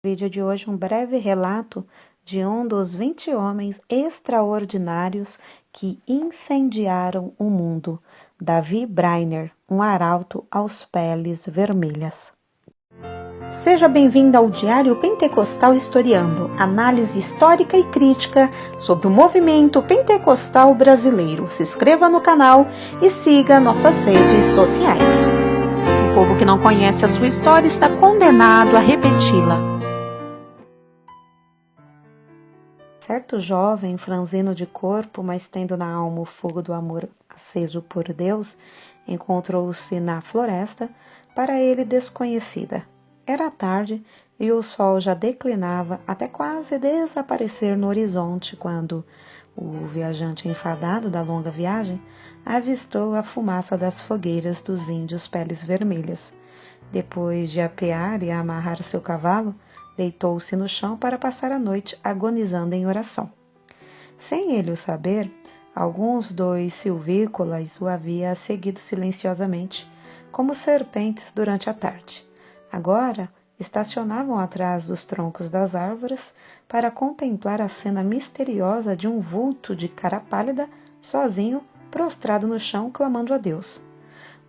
Vídeo de hoje um breve relato de um dos 20 homens extraordinários que incendiaram o mundo, Davi Brainer, um arauto aos peles vermelhas. Seja bem-vindo ao Diário Pentecostal Historiando, análise histórica e crítica sobre o movimento pentecostal brasileiro. Se inscreva no canal e siga nossas redes sociais. O povo que não conhece a sua história está condenado a repeti-la. Certo jovem, franzino de corpo, mas tendo na alma o fogo do amor aceso por Deus, encontrou-se na floresta, para ele desconhecida. Era tarde e o sol já declinava até quase desaparecer no horizonte quando o viajante enfadado da longa viagem avistou a fumaça das fogueiras dos índios peles vermelhas. Depois de apear e amarrar seu cavalo, deitou-se no chão para passar a noite agonizando em oração. Sem ele o saber, alguns dos silvícolas o haviam seguido silenciosamente, como serpentes durante a tarde. Agora, estacionavam atrás dos troncos das árvores para contemplar a cena misteriosa de um vulto de cara pálida, sozinho, prostrado no chão, clamando a Deus.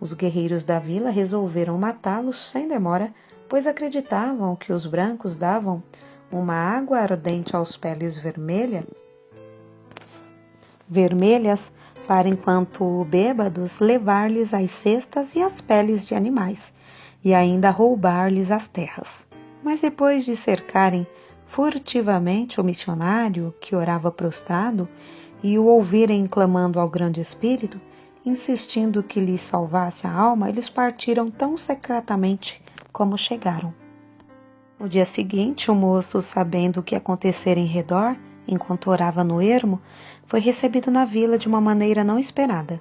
Os guerreiros da vila resolveram matá-los sem demora, pois acreditavam que os brancos davam uma água ardente aos peles vermelhas para, enquanto bêbados, levar-lhes as cestas e as peles de animais, e ainda roubar-lhes as terras. Mas depois de cercarem furtivamente o missionário, que orava prostrado, e o ouvirem clamando ao grande Espírito, insistindo que lhes salvasse a alma, eles partiram tão secretamente como chegaram. No dia seguinte, o moço, sabendo o que acontecera em redor, enquanto orava no ermo, foi recebido na vila de uma maneira não esperada.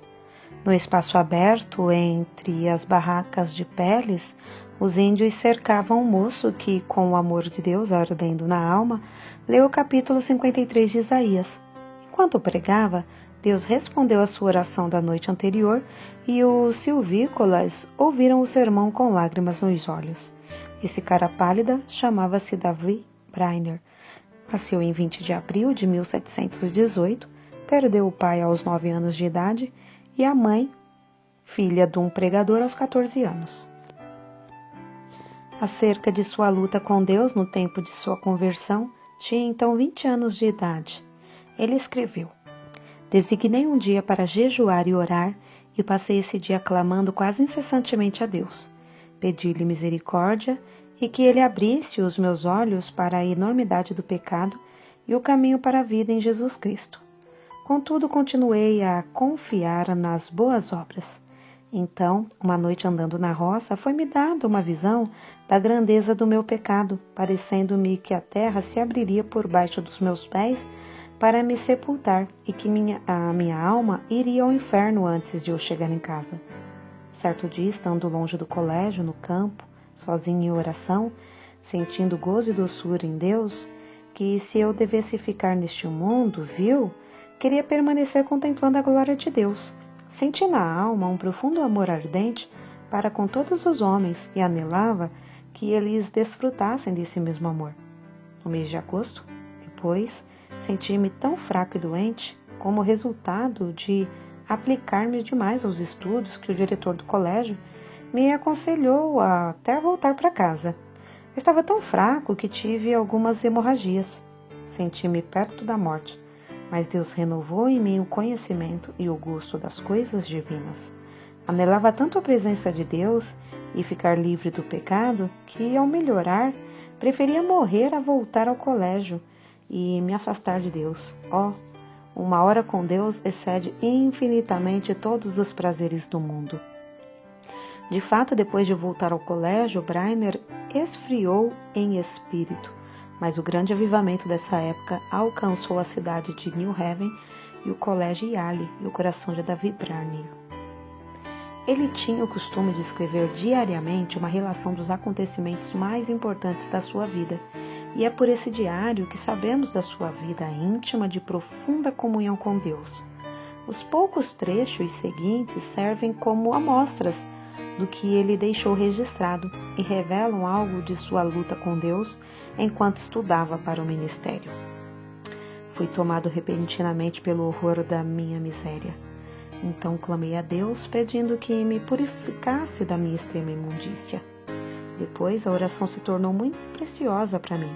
No espaço aberto, entre as barracas de peles, os índios cercavam o moço que, com o amor de Deus ardendo na alma, leu o capítulo 53 de Isaías. Enquanto pregava, Deus respondeu à sua oração da noite anterior e os silvícolas ouviram o sermão com lágrimas nos olhos. Esse cara pálida chamava-se Davi Brainer. Nasceu em 20 de abril de 1718, perdeu o pai aos 9 anos de idade e a mãe, filha de um pregador, aos 14 anos. Acerca de sua luta com Deus no tempo de sua conversão, tinha então 20 anos de idade. Ele escreveu: "Designei um dia para jejuar e orar, e passei esse dia clamando quase incessantemente a Deus. Pedi-lhe misericórdia e que ele abrisse os meus olhos para a enormidade do pecado e o caminho para a vida em Jesus Cristo. Contudo, continuei a confiar nas boas obras. Então, uma noite andando na roça, foi-me dada uma visão da grandeza do meu pecado, parecendo-me que a terra se abriria por baixo dos meus pés para me sepultar e que a minha alma iria ao inferno antes de eu chegar em casa. Certo dia, estando longe do colégio, no campo, sozinho em oração, sentindo gozo e doçura em Deus, que se eu devesse ficar neste mundo, queria permanecer contemplando a glória de Deus. Senti na alma um profundo amor ardente para com todos os homens e anelava que eles desfrutassem desse mesmo amor. No mês de agosto, depois, senti-me tão fraco e doente como resultado de aplicar-me demais aos estudos que o diretor do colégio me aconselhou a até voltar para casa. Estava tão fraco que tive algumas hemorragias. Senti-me perto da morte, mas Deus renovou em mim o conhecimento e o gosto das coisas divinas. Anelava tanto a presença de Deus e ficar livre do pecado que, ao melhorar, preferia morrer a voltar ao colégio e me afastar de Deus. Uma hora com Deus excede infinitamente todos os prazeres do mundo." De fato, depois de voltar ao colégio, Brainer esfriou em espírito, mas o grande avivamento dessa época alcançou a cidade de New Haven e o colégio Yale e o coração de Davi Brainer. Ele tinha o costume de escrever diariamente uma relação dos acontecimentos mais importantes da sua vida, e é por esse diário que sabemos da sua vida íntima de profunda comunhão com Deus. Os poucos trechos seguintes servem como amostras do que ele deixou registrado e revelam algo de sua luta com Deus enquanto estudava para o ministério. Fui tomado repentinamente pelo horror da minha miséria. Então clamei a Deus, pedindo que me purificasse da minha extrema imundícia. Depois, a oração se tornou muito preciosa para mim.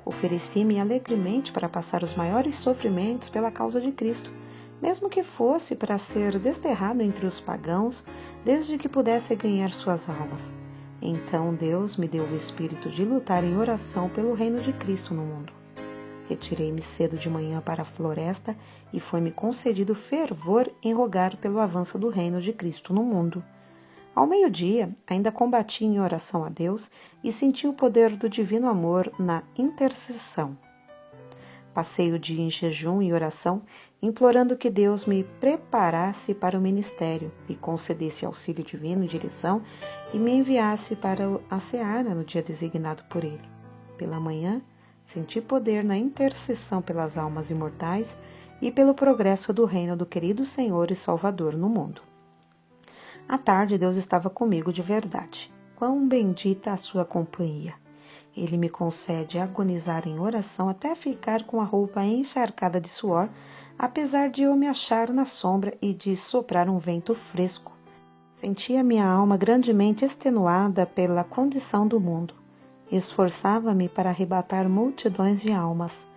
Ofereci-me alegremente para passar os maiores sofrimentos pela causa de Cristo, mesmo que fosse para ser desterrado entre os pagãos, desde que pudesse ganhar suas almas. Então Deus me deu o espírito de lutar em oração pelo reino de Cristo no mundo. Retirei-me cedo de manhã para a floresta e foi-me concedido fervor em rogar pelo avanço do reino de Cristo no mundo. Ao meio-dia, ainda combati em oração a Deus e senti o poder do divino amor na intercessão. Passei o dia em jejum e oração, implorando que Deus me preparasse para o ministério, me concedesse auxílio divino e direção e me enviasse para a seara no dia designado por Ele. Pela manhã, senti poder na intercessão pelas almas imortais e pelo progresso do reino do querido Senhor e Salvador no mundo. À tarde, Deus estava comigo de verdade. Quão bendita a sua companhia! Ele me concede agonizar em oração até ficar com a roupa encharcada de suor, apesar de eu me achar na sombra e de soprar um vento fresco. Sentia minha alma grandemente extenuada pela condição do mundo. Esforçava-me para arrebatar multidões de almas.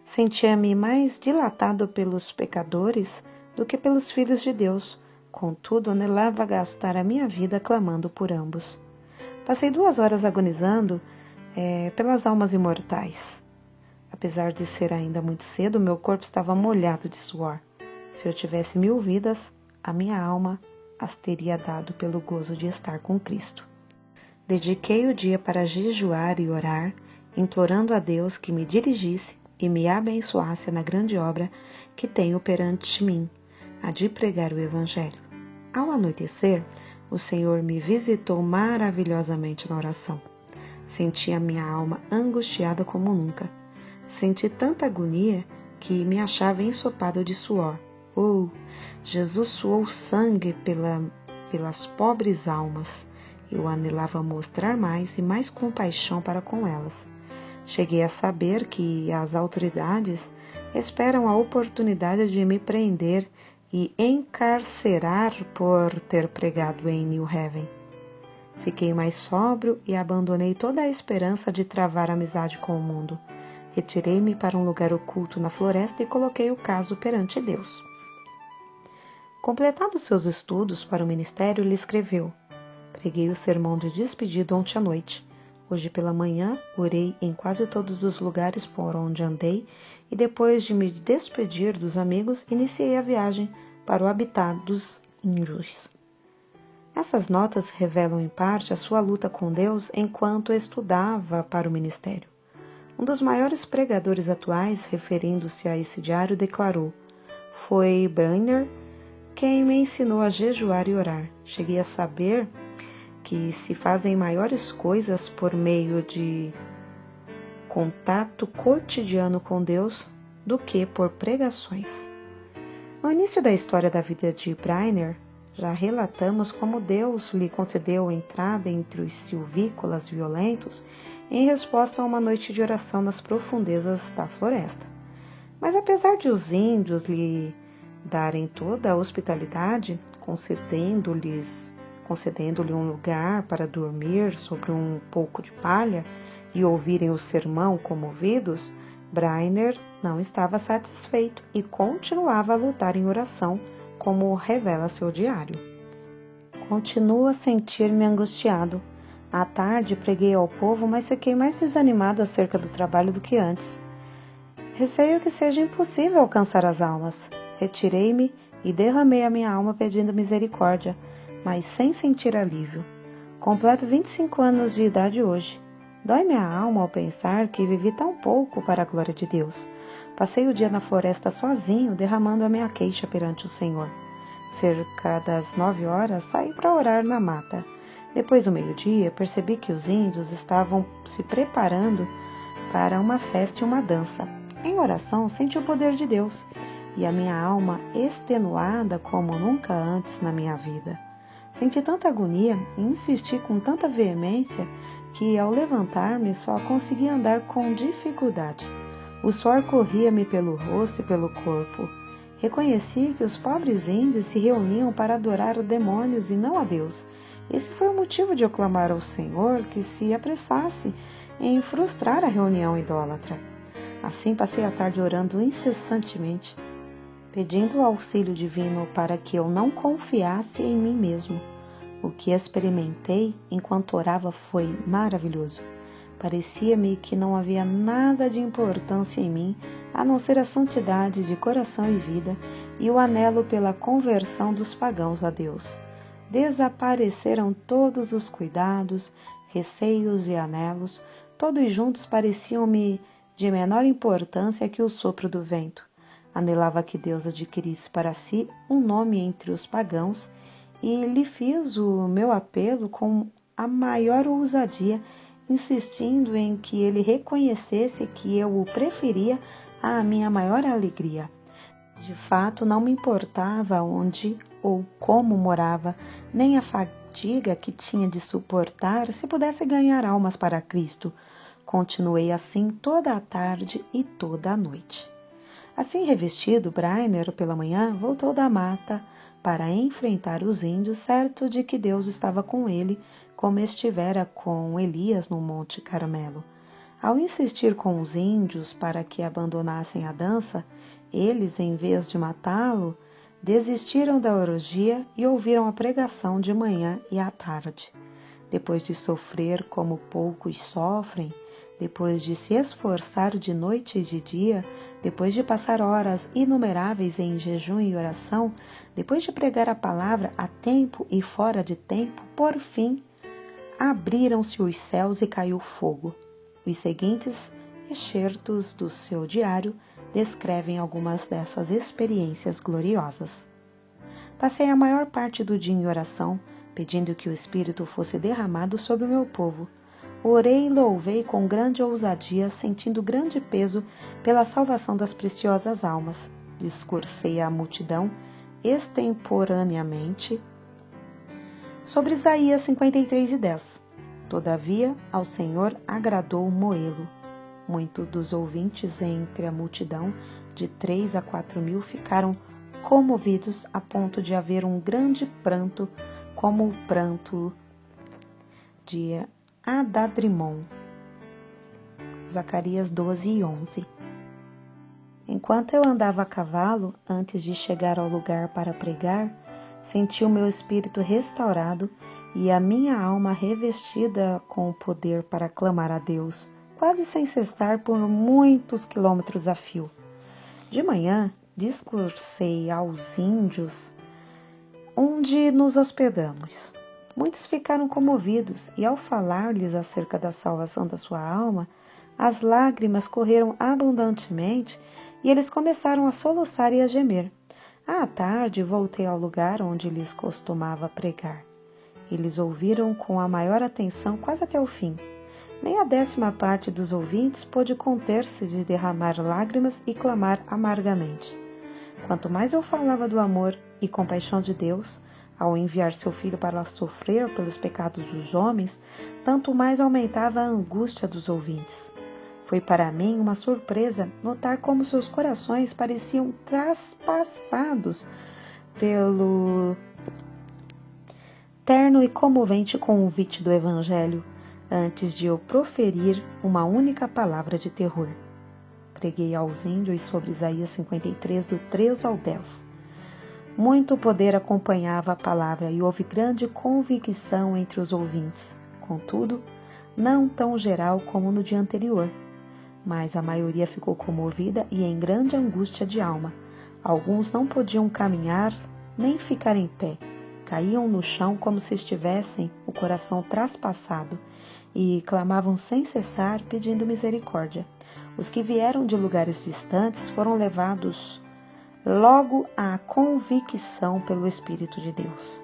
Sentia-me mais dilatado pelos pecadores do que pelos filhos de Deus. Contudo, anelava gastar a minha vida clamando por ambos. Passei 2 horas agonizando pelas almas imortais. Apesar de ser ainda muito cedo, meu corpo estava molhado de suor. Se eu tivesse 1000 vidas, a minha alma as teria dado pelo gozo de estar com Cristo. Dediquei o dia para jejuar e orar, implorando a Deus que me dirigisse e me abençoasse na grande obra que tenho perante mim, a de pregar o Evangelho. Ao anoitecer, o Senhor me visitou maravilhosamente na oração. Senti a minha alma angustiada como nunca. Senti tanta agonia que me achava ensopado de suor. Jesus suou sangue pelas pobres almas. Eu anelava mostrar mais e mais compaixão para com elas. Cheguei a saber que as autoridades esperam a oportunidade de me prender e encarcerar por ter pregado em New Haven. Fiquei mais sóbrio e abandonei toda a esperança de travar amizade com o mundo. Retirei-me para um lugar oculto na floresta e coloquei o caso perante Deus. Completados seus estudos para o ministério, ele escreveu: Preguei o sermão de despedida ontem à noite. Hoje pela manhã, orei em quase todos os lugares por onde andei e depois de me despedir dos amigos, iniciei a viagem para o habitat dos índios. Essas notas revelam em parte a sua luta com Deus enquanto estudava para o ministério. Um dos maiores pregadores atuais, referindo-se a esse diário, declarou: Foi Brainer quem me ensinou a jejuar e orar. Cheguei a saber que se fazem maiores coisas por meio de contato cotidiano com Deus do que por pregações. No início da história da vida de Brainer, já relatamos como Deus lhe concedeu entrada entre os silvícolas violentos em resposta a uma noite de oração nas profundezas da floresta. Mas apesar de os índios lhe darem toda a hospitalidade, concedendo-lhe um lugar para dormir sobre um pouco de palha e ouvirem o sermão comovidos, Brainer não estava satisfeito e continuava a lutar em oração, como revela seu diário. Continuo a sentir-me angustiado. À tarde preguei ao povo, mas fiquei mais desanimado acerca do trabalho do que antes. Receio que seja impossível alcançar as almas. Retirei-me e derramei a minha alma pedindo misericórdia, mas sem sentir alívio. Completo 25 anos de idade hoje. Dói-me a alma ao pensar que vivi tão pouco para a glória de Deus. Passei o dia na floresta sozinho, derramando a minha queixa perante o Senhor. Cerca das 9 horas, saí para orar na mata. Depois do meio-dia, percebi que os índios estavam se preparando para uma festa e uma dança. Em oração, senti o poder de Deus e a minha alma extenuada como nunca antes na minha vida. Senti tanta agonia e insisti com tanta veemência que, ao levantar-me, só conseguia andar com dificuldade. O suor corria-me pelo rosto e pelo corpo. Reconheci que os pobres índios se reuniam para adorar demônios e não a Deus. Esse foi o motivo de eu clamar ao Senhor que se apressasse em frustrar a reunião idólatra. Assim passei a tarde orando incessantemente, pedindo o auxílio divino para que eu não confiasse em mim mesmo. O que experimentei enquanto orava foi maravilhoso. Parecia-me que não havia nada de importância em mim, a não ser a santidade de coração e vida e o anelo pela conversão dos pagãos a Deus. Desapareceram todos os cuidados, receios e anelos, todos juntos pareciam-me de menor importância que o sopro do vento. Anelava que Deus adquirisse para si um nome entre os pagãos e lhe fiz o meu apelo com a maior ousadia, insistindo em que ele reconhecesse que eu o preferia à minha maior alegria. De fato, não me importava onde ou como morava, nem a fadiga que tinha de suportar se pudesse ganhar almas para Cristo. Continuei assim toda a tarde e toda a noite. Assim revestido, Brainer, pela manhã, voltou da mata para enfrentar os índios, certo de que Deus estava com ele, como estivera com Elias no Monte Carmelo. Ao insistir com os índios para que abandonassem a dança, eles, em vez de matá-lo, desistiram da orgia e ouviram a pregação de manhã e à tarde. Depois de sofrer como poucos sofrem, depois de se esforçar de noite e de dia, depois de passar horas inumeráveis em jejum e oração, depois de pregar a palavra a tempo e fora de tempo, por fim, abriram-se os céus e caiu fogo. Os seguintes excertos do seu diário descrevem algumas dessas experiências gloriosas. Passei a maior parte do dia em oração, pedindo que o Espírito fosse derramado sobre o meu povo. Orei e louvei com grande ousadia, sentindo grande peso pela salvação das preciosas almas. Discursei à multidão extemporaneamente sobre Isaías 53:10. Todavia, ao Senhor agradou moê-lo. Muitos dos ouvintes entre a multidão, de 3 a 4 mil, ficaram comovidos a ponto de haver um grande pranto, como o pranto de Adadrimon. Zacarias 12:11. Enquanto eu andava a cavalo, antes de chegar ao lugar para pregar, senti o meu espírito restaurado e a minha alma revestida com o poder para clamar a Deus, quase sem cessar por muitos quilômetros a fio. De manhã, discursei aos índios onde nos hospedamos. Muitos ficaram comovidos e, ao falar-lhes acerca da salvação da sua alma, as lágrimas correram abundantemente e eles começaram a soluçar e a gemer. À tarde, voltei ao lugar onde lhes costumava pregar. Eles ouviram com a maior atenção quase até o fim. Nem a 10ª parte dos ouvintes pôde conter-se de derramar lágrimas e clamar amargamente. Quanto mais eu falava do amor e compaixão de Deus, ao enviar seu Filho para sofrer pelos pecados dos homens, tanto mais aumentava a angústia dos ouvintes. Foi para mim uma surpresa notar como seus corações pareciam traspassados pelo terno e comovente convite do Evangelho, antes de eu proferir uma única palavra de terror. Preguei aos índios sobre Isaías 53, do 3 ao 10. Muito poder acompanhava a palavra e houve grande convicção entre os ouvintes. Contudo, não tão geral como no dia anterior. Mas a maioria ficou comovida e em grande angústia de alma. Alguns não podiam caminhar nem ficar em pé. Caíam no chão como se estivessem o coração traspassado e clamavam sem cessar pedindo misericórdia. Os que vieram de lugares distantes foram levados logo à convicção pelo Espírito de Deus.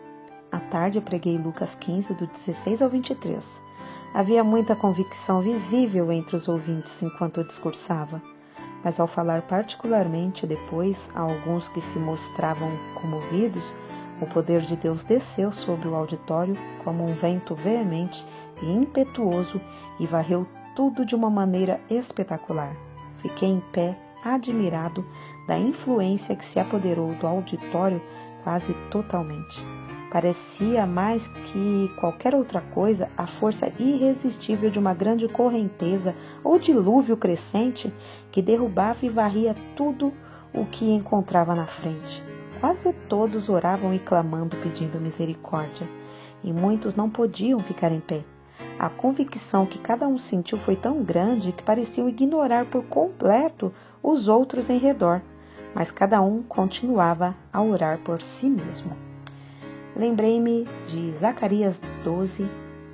À tarde preguei Lucas 15, do 16 ao 23. Havia muita convicção visível entre os ouvintes enquanto eu discursava, mas ao falar particularmente depois a alguns que se mostravam comovidos, O poder de Deus desceu sobre o auditório como um vento veemente e impetuoso e varreu tudo de uma maneira espetacular. Fiquei em pé, admirado da influência que se apoderou do auditório quase totalmente. Parecia mais que qualquer outra coisa a força irresistível de uma grande correnteza ou dilúvio crescente que derrubava e varria tudo o que encontrava na frente. Quase todos oravam e clamando, pedindo misericórdia, e muitos não podiam ficar em pé. A convicção que cada um sentiu foi tão grande que pareciam ignorar por completo os outros em redor, mas cada um continuava a orar por si mesmo. Lembrei-me de Zacarias 12,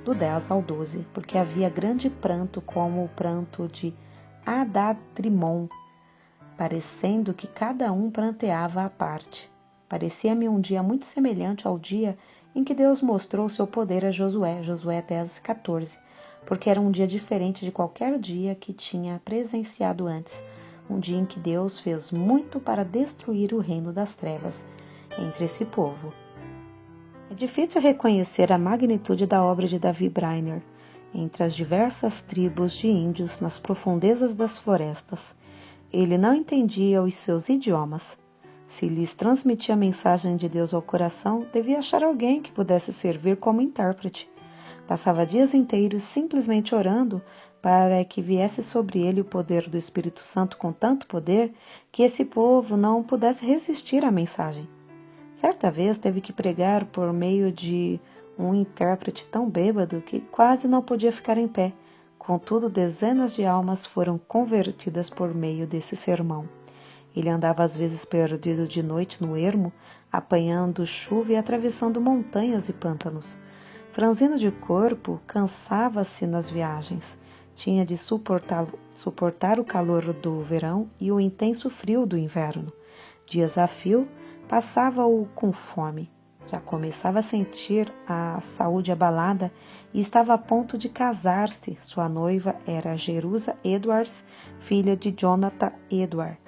do 10 ao 12, porque havia grande pranto como o pranto de Adadrimon, parecendo que cada um pranteava à parte. Parecia-me um dia muito semelhante ao dia em que Deus mostrou seu poder a Josué, Josué 10, 14, porque era um dia diferente de qualquer dia que tinha presenciado antes, um dia em que Deus fez muito para destruir o reino das trevas entre esse povo. É difícil reconhecer a magnitude da obra de Davi Brainerd entre as diversas tribos de índios nas profundezas das florestas. Ele não entendia os seus idiomas. Se lhes transmitia a mensagem de Deus ao coração, devia achar alguém que pudesse servir como intérprete. Passava dias inteiros simplesmente orando para que viesse sobre ele o poder do Espírito Santo com tanto poder que esse povo não pudesse resistir à mensagem. Certa vez teve que pregar por meio de um intérprete tão bêbado que quase não podia ficar em pé. Contudo, dezenas de almas foram convertidas por meio desse sermão. Ele andava às vezes perdido de noite no ermo, apanhando chuva e atravessando montanhas e pântanos. Franzino de corpo, cansava-se nas viagens. Tinha de suportar o calor do verão e o intenso frio do inverno. Dias a fio, passava-o com fome. Já começava a sentir a saúde abalada e estava a ponto de casar-se. Sua noiva era Jerusa Edwards, filha de Jonathan Edward,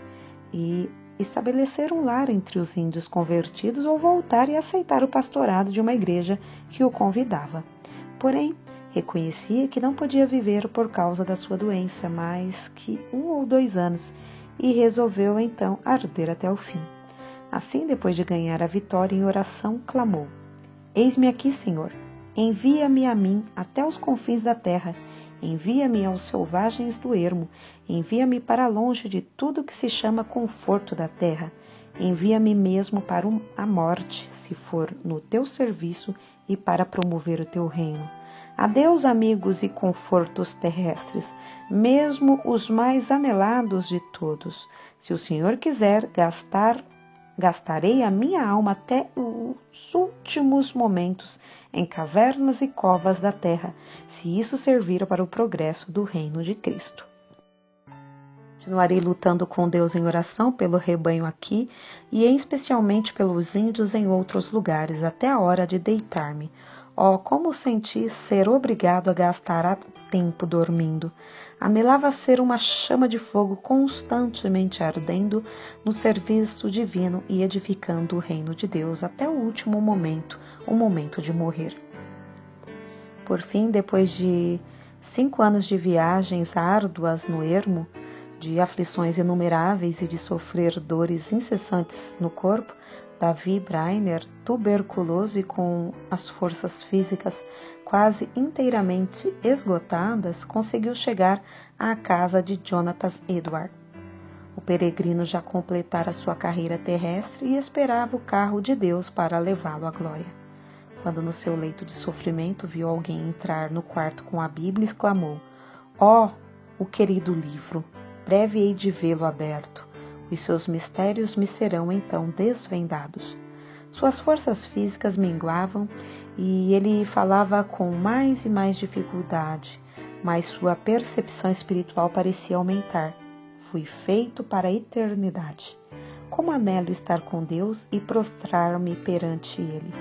e estabelecer um lar entre os índios convertidos ou voltar e aceitar o pastorado de uma igreja que o convidava. Porém, reconhecia que não podia viver por causa da sua doença mais que 1 ou 2 anos e resolveu então arder até o fim. Assim, depois de ganhar a vitória em oração, clamou: Eis-me aqui, Senhor, envia-me a mim até os confins da terra, envia-me aos selvagens do ermo, envia-me para longe de tudo que se chama conforto da terra, envia-me mesmo para a morte, se for no teu serviço e para promover o teu reino. Adeus, amigos e confortos terrestres, mesmo os mais anelados de todos. Se o Senhor quiser gastarei a minha alma até os últimos momentos em cavernas e covas da terra, se isso servir para o progresso do reino de Cristo. Continuarei lutando com Deus em oração pelo rebanho aqui e especialmente pelos índios em outros lugares, até a hora de deitar-me. Oh, como senti ser obrigado a gastar tempo dormindo. Anelava ser uma chama de fogo constantemente ardendo no serviço divino e edificando o reino de Deus até o último momento, o momento de morrer. Por fim, depois de 5 anos de viagens árduas no ermo, de aflições inumeráveis e de sofrer dores incessantes no corpo, Davi Brainerd, tuberculoso e com as forças físicas quase inteiramente esgotadas, conseguiu chegar à casa de Jonathan Edward. O peregrino já completara sua carreira terrestre e esperava o carro de Deus para levá-lo à glória. Quando no seu leito de sofrimento viu alguém entrar no quarto com a Bíblia, exclamou: "Oh, o querido livro! Breve hei de vê-lo aberto. Os seus mistérios me serão então desvendados." Suas forças físicas minguavam e ele falava com mais e mais dificuldade, mas sua percepção espiritual parecia aumentar. Fui feito para a eternidade. Como anelo estar com Deus e prostrar-me perante Ele.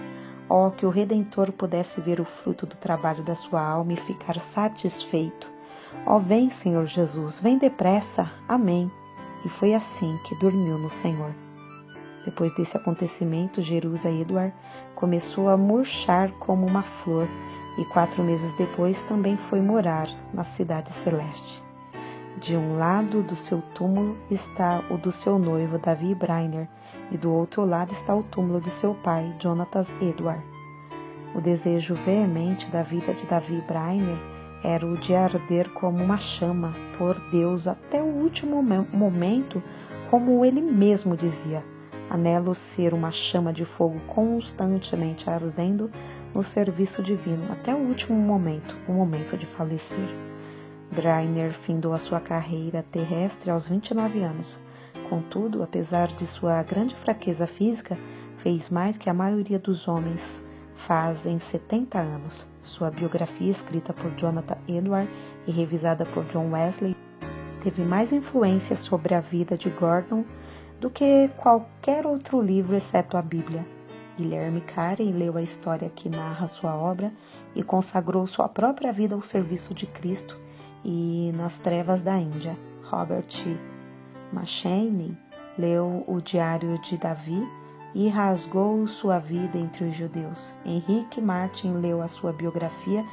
Oh, que o Redentor pudesse ver o fruto do trabalho da sua alma e ficar satisfeito. Oh, vem, Senhor Jesus, vem depressa. Amém. E foi assim que dormiu no Senhor. Depois desse acontecimento, Jerusa Edward começou a murchar como uma flor e 4 meses depois também foi morar na Cidade Celeste. De um lado do seu túmulo está o do seu noivo, Davi Brainerd, e do outro lado está o túmulo de seu pai, Jonathan Edward. O desejo veemente da vida de Davi Brainerd era o de arder como uma chama por Deus até o último momento, como ele mesmo dizia. Anelo ser uma chama de fogo constantemente ardendo no serviço divino até o último momento, o momento de falecer. Brainerd findou a sua carreira terrestre aos 29 anos. Contudo, apesar de sua grande fraqueza física, fez mais que a maioria dos homens faz em 70 anos. Sua biografia, escrita por Jonathan Edward e revisada por John Wesley, teve mais influência sobre a vida de Gordon do que qualquer outro livro exceto a Bíblia. Guilherme Carey leu a história que narra sua obra e consagrou sua própria vida ao serviço de Cristo e nas trevas da Índia. Robert McCheyne leu o Diário de Davi e rasgou sua vida entre os judeus. Henrique Martin leu a sua biografia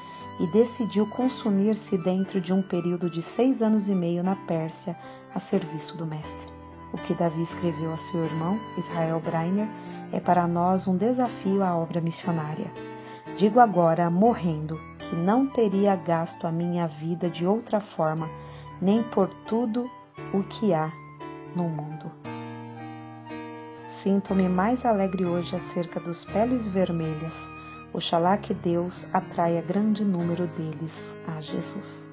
e decidiu consumir-se dentro de um período de 6 anos e meio na Pérsia a serviço do mestre. O que Davi escreveu a seu irmão, Israel Brainerd, é para nós um desafio à obra missionária. Digo agora, morrendo, que não teria gasto a minha vida de outra forma, nem por tudo o que há no mundo. Sinto-me mais alegre hoje acerca dos peles vermelhas. Oxalá que Deus atraia grande número deles a Jesus.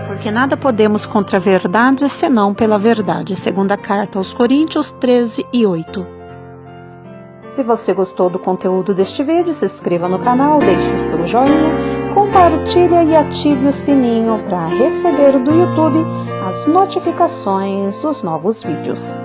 Porque nada podemos contra a verdade, senão pela verdade. Segunda carta aos Coríntios 13:8. Se você gostou do conteúdo deste vídeo, se inscreva no canal, deixe o seu joinha, compartilhe e ative o sininho para receber do YouTube as notificações dos novos vídeos.